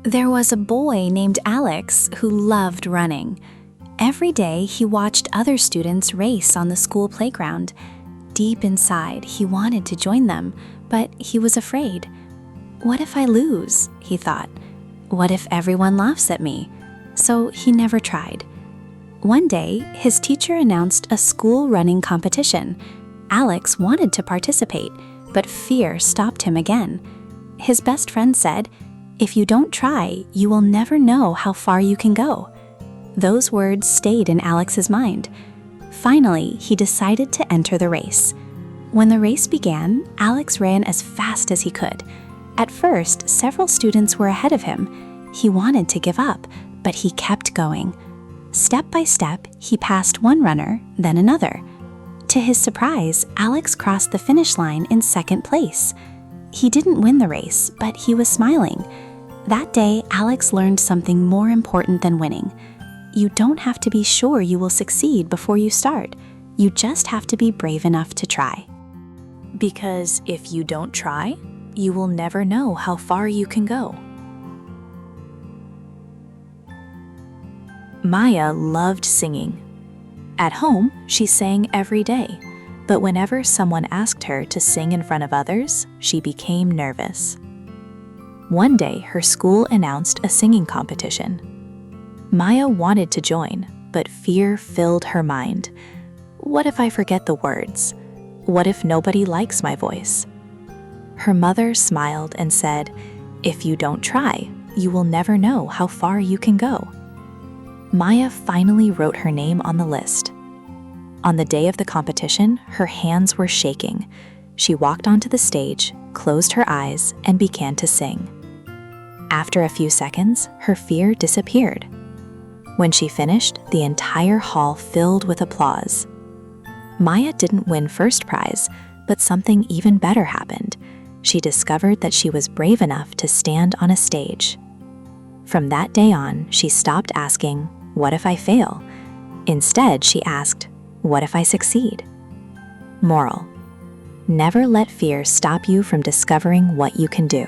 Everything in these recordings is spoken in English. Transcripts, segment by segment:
There was a boy named Alex who loved running. Every day he watched other students race on the school playground. Deep inside, he wanted to join them, but he was afraid. What if I lose? He thought. What if everyone laughs at me? So he never tried. One day, his teacher announced a school running competition. Alex wanted to participate, but fear stopped him again. His best friend said, "If you don't try, you will never know how far you can go." Those words stayed in Alex's mind. Finally, he decided to enter the race. When the race began, Alex ran as fast as he could. At first, several students were ahead of him. He wanted to give up, but he kept going. Step by step, he passed one runner, then another. To his surprise, Alex crossed the finish line in second place. He didn't win the race, but he was smiling. That day, Alex learned something more important than winning. You don't have to be sure you will succeed before you start. You just have to be brave enough to try. Because if you don't try, you will never know how far you can go. Maya loved singing. At home, she sang every day, but whenever someone asked her to sing in front of others, she became nervous. One day, her school announced a singing competition. Maya wanted to join, but fear filled her mind. What if I forget the words? What if nobody likes my voice? Her mother smiled and said, "If you don't try, you will never know how far you can go." Maya finally wrote her name on the list. On the day of the competition, her hands were shaking. She walked onto the stage, closed her eyes, and began to sing. After a few seconds, her fear disappeared. When she finished, the entire hall filled with applause. Maya didn't win first prize, but something even better happened. She discovered that she was brave enough to stand on a stage. From that day on, she stopped asking, "What if I fail?" Instead, she asked, "What if I succeed?" Moral: never let fear stop you from discovering what you can do.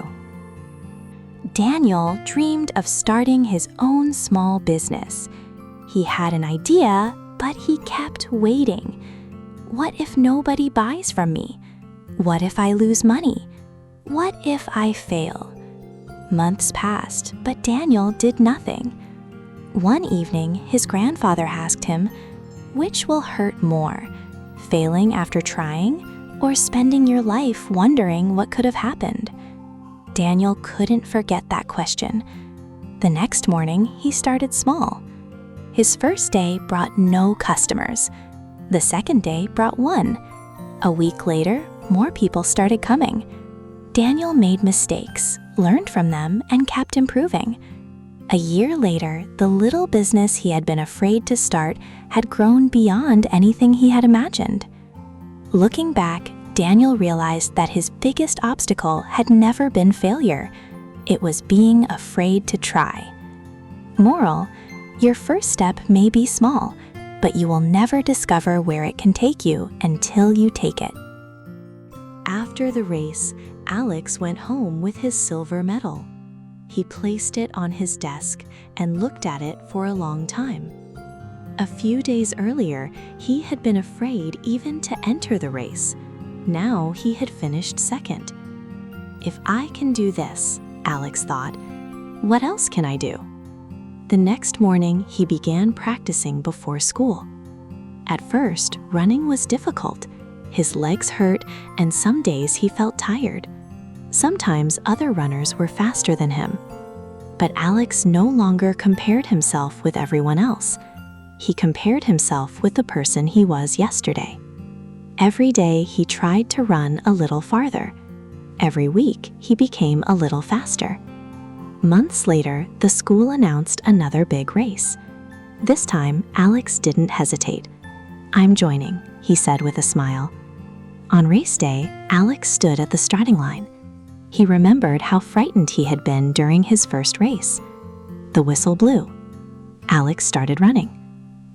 Daniel dreamed of starting his own small business. He had an idea, but he kept waiting. What if nobody buys from me? What if I lose money? What if I fail? Months passed, but Daniel did nothing. One evening, his grandfather asked him, "Which will hurt more, failing after trying, or spending your life wondering what could have happened?" Daniel couldn't forget that question. The next morning, he started small. His first day brought no customers. The second day brought one. A week later, more people started coming. Daniel made mistakes, learned from them, and kept improving. A year later, the little business he had been afraid to start had grown beyond anything he had imagined. Looking back, Daniel realized that his biggest obstacle had never been failure. It was being afraid to try. Moral: your first step may be small, but you will never discover where it can take you until you take it. After the race, Alex went home with his silver medal. He placed it on his desk and looked at it for a long time. A few days earlier, he had been afraid even to enter the race. Now he had finished second. If I can do this, Alex thought, what else can I do? The next morning, he began practicing before school. At first, running was difficult. His legs hurt, and some days he felt tired. Sometimes other runners were faster than him. But Alex no longer compared himself with everyone else. He compared himself with the person he was yesterday. Every day, he tried to run a little farther. Every week, he became a little faster. Months later, the school announced another big race. This time, Alex didn't hesitate. "I'm joining," he said with a smile. On race day, Alex stood at the starting line. He remembered how frightened he had been during his first race. The whistle blew. Alex started running.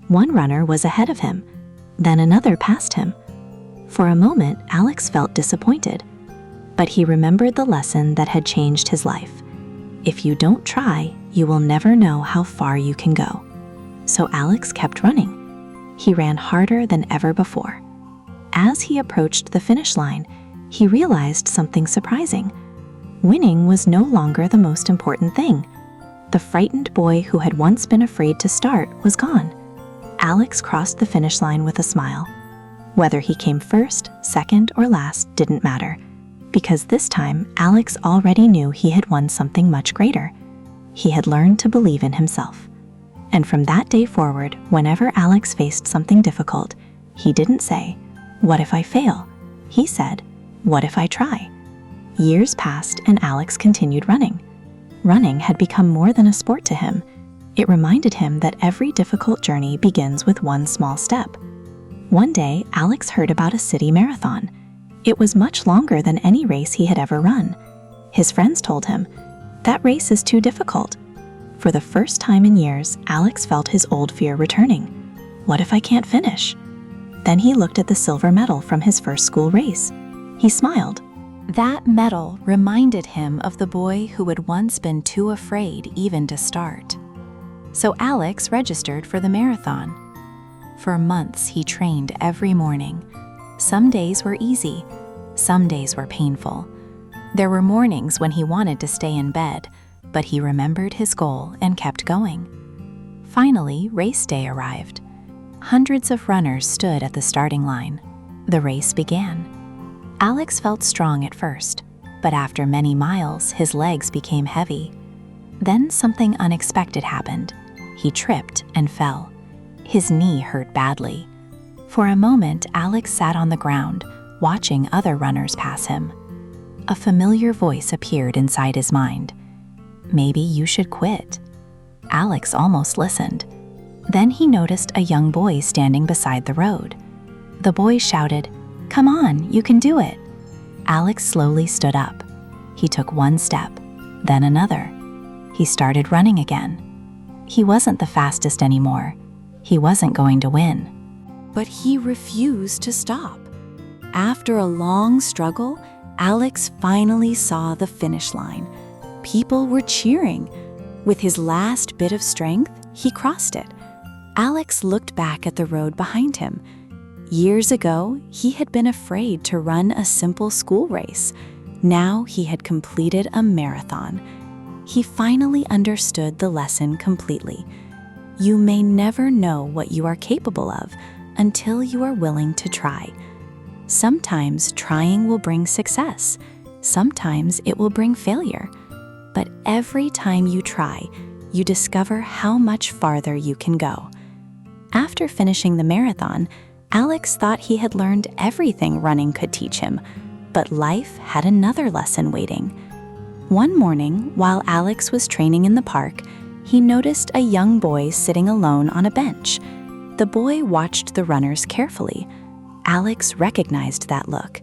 One runner was ahead of him, then another passed him. For a moment, Alex felt disappointed, but he remembered the lesson that had changed his life. If you don't try, you will never know how far you can go. So Alex kept running. He ran harder than ever before. As he approached the finish line, he realized something surprising. Winning was no longer the most important thing. The frightened boy who had once been afraid to start was gone. Alex crossed the finish line with a smile. Whether he came first, second, or last didn't matter, because this time Alex already knew he had won something much greater. He had learned to believe in himself. And from that day forward, whenever Alex faced something difficult, he didn't say, "What if I fail?" He said, "What if I try?" Years passed and Alex continued running. Running had become more than a sport to him. It reminded him that every difficult journey begins with one small step. One day, Alex heard about a city marathon. It was much longer than any race he had ever run. His friends told him, "That race is too difficult." For the first time in years, Alex felt his old fear returning. What if I can't finish? Then he looked at the silver medal from his first school race. He smiled. That medal reminded him of the boy who had once been too afraid even to start. So Alex registered for the marathon. For months, he trained every morning. Some days were easy, some days were painful. There were mornings when he wanted to stay in bed, but he remembered his goal and kept going. Finally, race day arrived. Hundreds of runners stood at the starting line. The race began. Alex felt strong at first, but after many miles, his legs became heavy. Then something unexpected happened. He tripped and fell. His knee hurt badly. For a moment, Alex sat on the ground, watching other runners pass him. A familiar voice appeared inside his mind. Maybe you should quit. Alex almost listened. Then he noticed a young boy standing beside the road. The boy shouted, "Come on, you can do it." Alex slowly stood up. He took one step, then another. He started running again. He wasn't the fastest anymore. He wasn't going to win. But he refused to stop. After a long struggle, Alex finally saw the finish line. People were cheering. With his last bit of strength, he crossed it. Alex looked back at the road behind him. Years ago, he had been afraid to run a simple school race. Now he had completed a marathon. He finally understood the lesson completely. You may never know what you are capable of until you are willing to try. Sometimes trying will bring success. Sometimes it will bring failure. But every time you try, you discover how much farther you can go. After finishing the marathon, Alex thought he had learned everything running could teach him, but life had another lesson waiting. One morning, while Alex was training in the park, he noticed a young boy sitting alone on a bench. The boy watched the runners carefully. Alex recognized that look.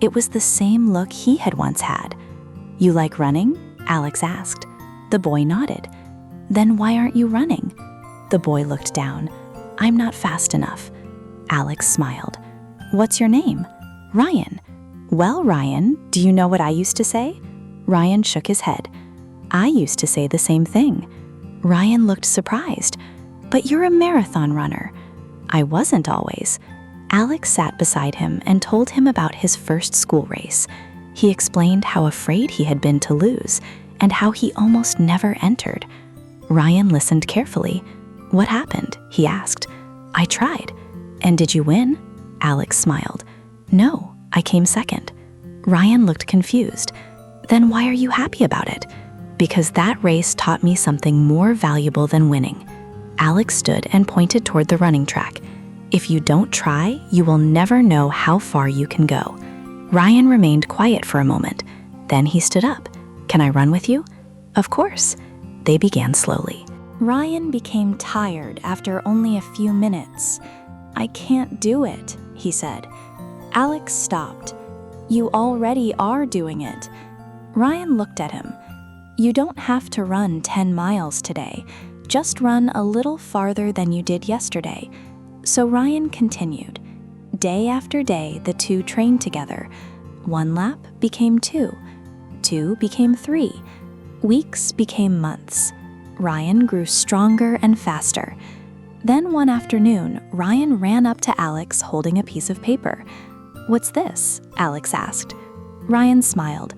It was the same look he had once had. "You like running?" Alex asked. The boy nodded. "Then why aren't you running?" The boy looked down. "I'm not fast enough." Alex smiled. "What's your name?" "Ryan." "Well, Ryan, do you know what I used to say?" Ryan shook his head. "I used to say the same thing." Ryan looked surprised. "But you're a marathon runner." "I wasn't always." Alex sat beside him and told him about his first school race. He explained how afraid he had been to lose and how he almost never entered. Ryan listened carefully. "What happened?" he asked. "I tried." "And did you win?" Alex smiled. "No, I came second." Ryan looked confused. "Then why are you happy about it?" "Because that race taught me something more valuable than winning." Alex stood and pointed toward the running track. "If you don't try, you will never know how far you can go." Ryan remained quiet for a moment. Then he stood up. "Can I run with you?" "Of course." They began slowly. Ryan became tired after only a few minutes. "I can't do it," he said. Alex stopped. "You already are doing it." Ryan looked at him. "You don't have to run 10 miles today. Just run a little farther than you did yesterday." So Ryan continued. Day after day, the two trained together. 1 lap became 2. 2 became 3. Weeks became months. Ryan grew stronger and faster. Then one afternoon, Ryan ran up to Alex holding a piece of paper. "What's this?" Alex asked. Ryan smiled.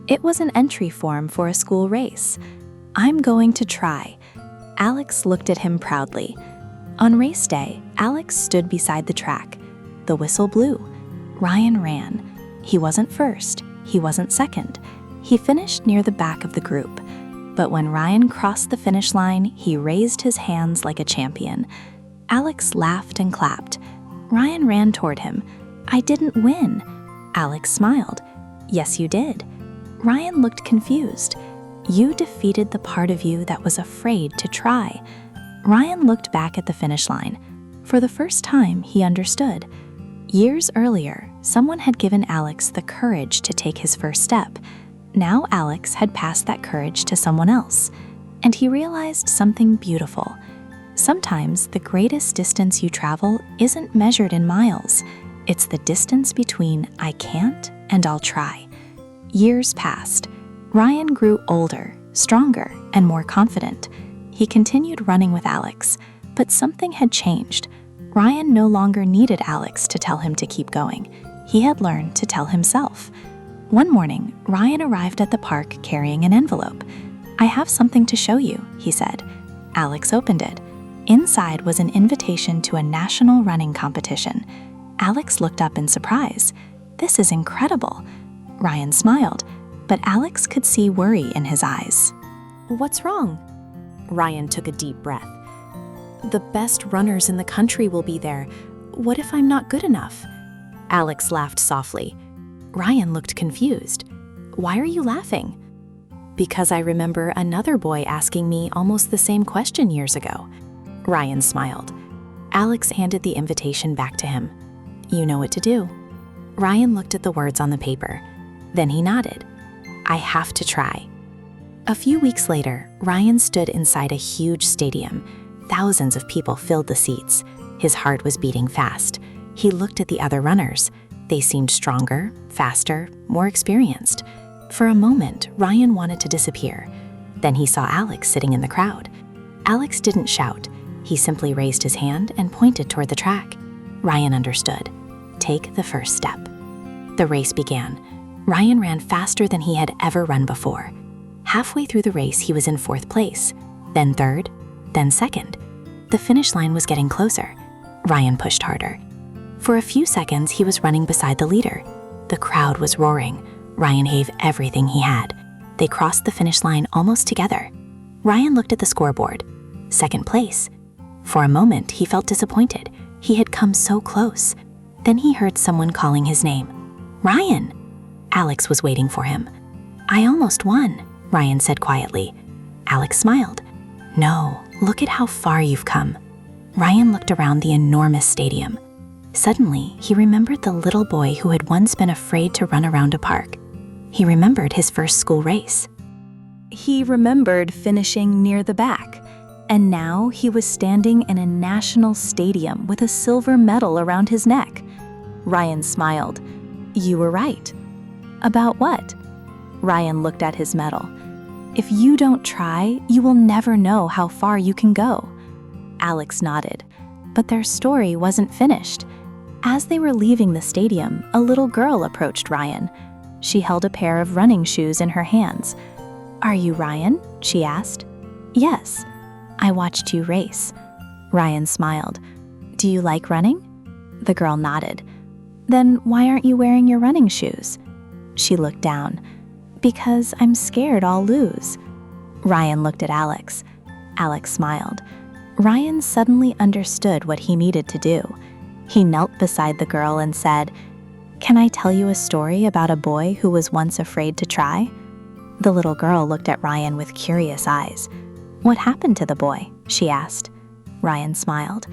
It was an entry form for a school race. "I'm going to try." Alex looked at him proudly. On race day, Alex stood beside the track. The whistle blew. Ryan ran. He wasn't first. He wasn't second. He finished near the back of the group. But when Ryan crossed the finish line, he raised his hands like a champion. Alex laughed and clapped. Ryan ran toward him. "I didn't win." Alex smiled. "Yes, you did." Ryan looked confused. "You defeated the part of you that was afraid to try." Ryan looked back at the finish line. For the first time, he understood. Years earlier, someone had given Alex the courage to take his first step. Now Alex had passed that courage to someone else, and he realized something beautiful. Sometimes the greatest distance you travel isn't measured in miles. It's the distance between "I can't" and "I'll try." Years passed. Ryan grew older, stronger, and more confident. He continued running with Alex, but something had changed. Ryan no longer needed Alex to tell him to keep going. He had learned to tell himself. One morning, Ryan arrived at the park carrying an envelope. "I have something to show you," he said. Alex opened it. Inside was an invitation to a national running competition. Alex looked up in surprise. "This is incredible." Ryan smiled, but Alex could see worry in his eyes. "What's wrong?" Ryan took a deep breath. "The best runners in the country will be there. What if I'm not good enough?" Alex laughed softly. Ryan looked confused. "Why are you laughing?" "Because I remember another boy asking me almost the same question years ago." Ryan smiled. Alex handed the invitation back to him. "You know what to do." Ryan looked at the words on the paper. Then he nodded. "I have to try." A few weeks later, Ryan stood inside a huge stadium. Thousands of people filled the seats. His heart was beating fast. He looked at the other runners. They seemed stronger, faster, more experienced. For a moment, Ryan wanted to disappear. Then he saw Alex sitting in the crowd. Alex didn't shout. He simply raised his hand and pointed toward the track. Ryan understood. Take the first step. The race began. Ryan ran faster than he had ever run before. Halfway through the race, he was in 4th place, then 3rd, then 2nd. The finish line was getting closer. Ryan pushed harder. For a few seconds, he was running beside the leader. The crowd was roaring. Ryan gave everything he had. They crossed the finish line almost together. Ryan looked at the scoreboard. 2nd place. For a moment, he felt disappointed. He had come so close. Then he heard someone calling his name. "Ryan!" Alex was waiting for him. "I almost won," Ryan said quietly. Alex smiled. "No, look at how far you've come." Ryan looked around the enormous stadium. Suddenly, he remembered the little boy who had once been afraid to run around a park. He remembered his first school race. He remembered finishing near the back. And now he was standing in a national stadium with a silver medal around his neck. Ryan smiled. "You were right." "About what?" Ryan looked at his medal. "If you don't try, you will never know how far you can go." Alex nodded, but their story wasn't finished. As they were leaving the stadium, a little girl approached Ryan. She held a pair of running shoes in her hands. "Are you Ryan?" she asked. "Yes." "I watched you race." Ryan smiled. "Do you like running?" The girl nodded. "Then why aren't you wearing your running shoes?" She looked down. "Because I'm scared I'll lose." Ryan looked at Alex. Alex smiled. Ryan suddenly understood what he needed to do. He knelt beside the girl and said, "Can I tell you a story about a boy who was once afraid to try?" The little girl looked at Ryan with curious eyes. "What happened to the boy?" she asked. Ryan smiled.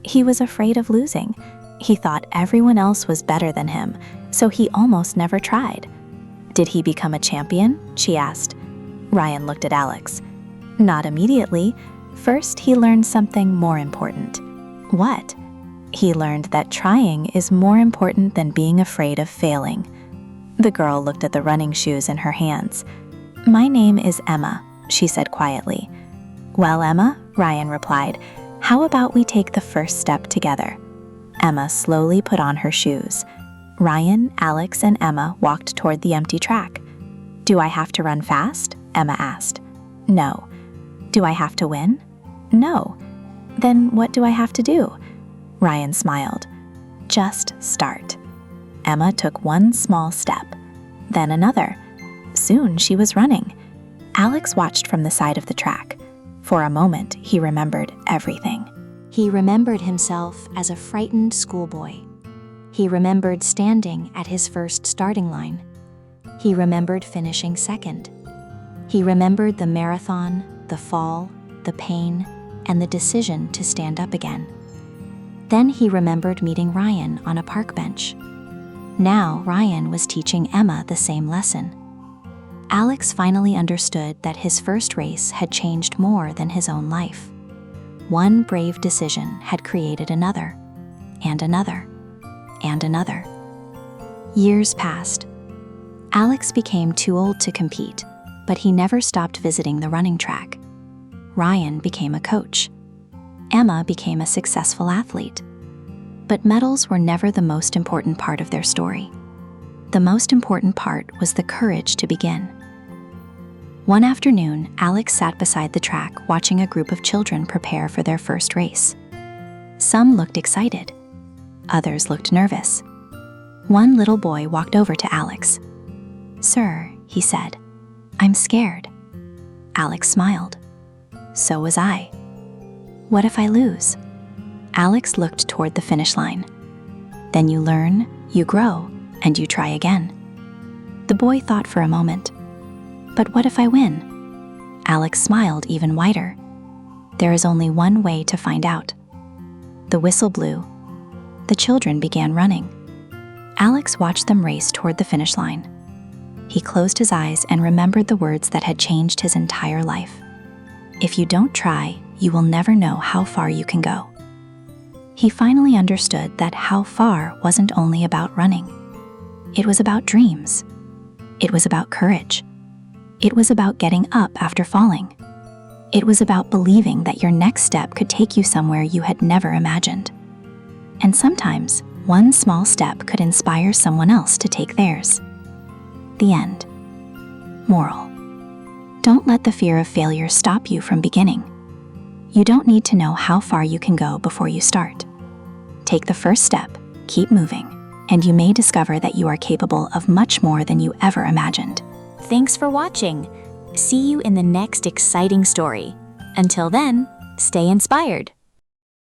"He was afraid of losing. He thought everyone else was better than him, so he almost never tried." "Did he become a champion?" she asked. Ryan looked at Alex. "Not immediately. First, he learned something more important." "What?" He learned that trying is more important than being afraid of failing. The girl looked at the running shoes in her hands. "My name is Emma," she said quietly. "Well, Emma," Ryan replied, "how about we take the first step together?" Emma slowly put on her shoes. Ryan, Alex, and Emma walked toward the empty track. "Do I have to run fast?" Emma asked. "No." "Do I have to win?" "No." "Then what do I have to do?" Ryan smiled. "Just start." Emma took one small step, then another. Soon she was running. Alex watched from the side of the track. For a moment, he remembered everything. He remembered himself as a frightened schoolboy. He remembered standing at his first starting line. He remembered finishing second. He remembered the marathon, the fall, the pain, and the decision to stand up again. Then he remembered meeting Ryan on a park bench. Now Ryan was teaching Emma the same lesson. Alex finally understood that his first race had changed more than his own life. One brave decision had created another, and another, and another. Years passed. Alex became too old to compete, but he never stopped visiting the running track. Ryan became a coach. Emma became a successful athlete. But medals were never the most important part of their story. The most important part was the courage to begin. One afternoon, Alex sat beside the track watching a group of children prepare for their first race. Some looked excited. Others looked nervous. One little boy walked over to Alex. "Sir," he said, "I'm scared." Alex smiled. So was I. "What if I lose?" Alex looked toward the finish line. "Then you learn, you grow, and you try again." The boy thought for a moment. "But what if I win?" Alex smiled even wider. "There is only one way to find out." The whistle blew. The children began running. Alex watched them race toward the finish line. He closed his eyes and remembered the words that had changed his entire life. "If you don't try, you will never know how far you can go." He finally understood that how far wasn't only about running. It was about dreams. It was about courage. It was about getting up after falling. It was about believing that your next step could take you somewhere you had never imagined. And sometimes, one small step could inspire someone else to take theirs. The end. Moral: don't let the fear of failure stop you from beginning. You don't need to know how far you can go before you start. Take the first step, keep moving, and you may discover that you are capable of much more than you ever imagined. Thanks for watching. See you in the next exciting story. Until then, stay inspired.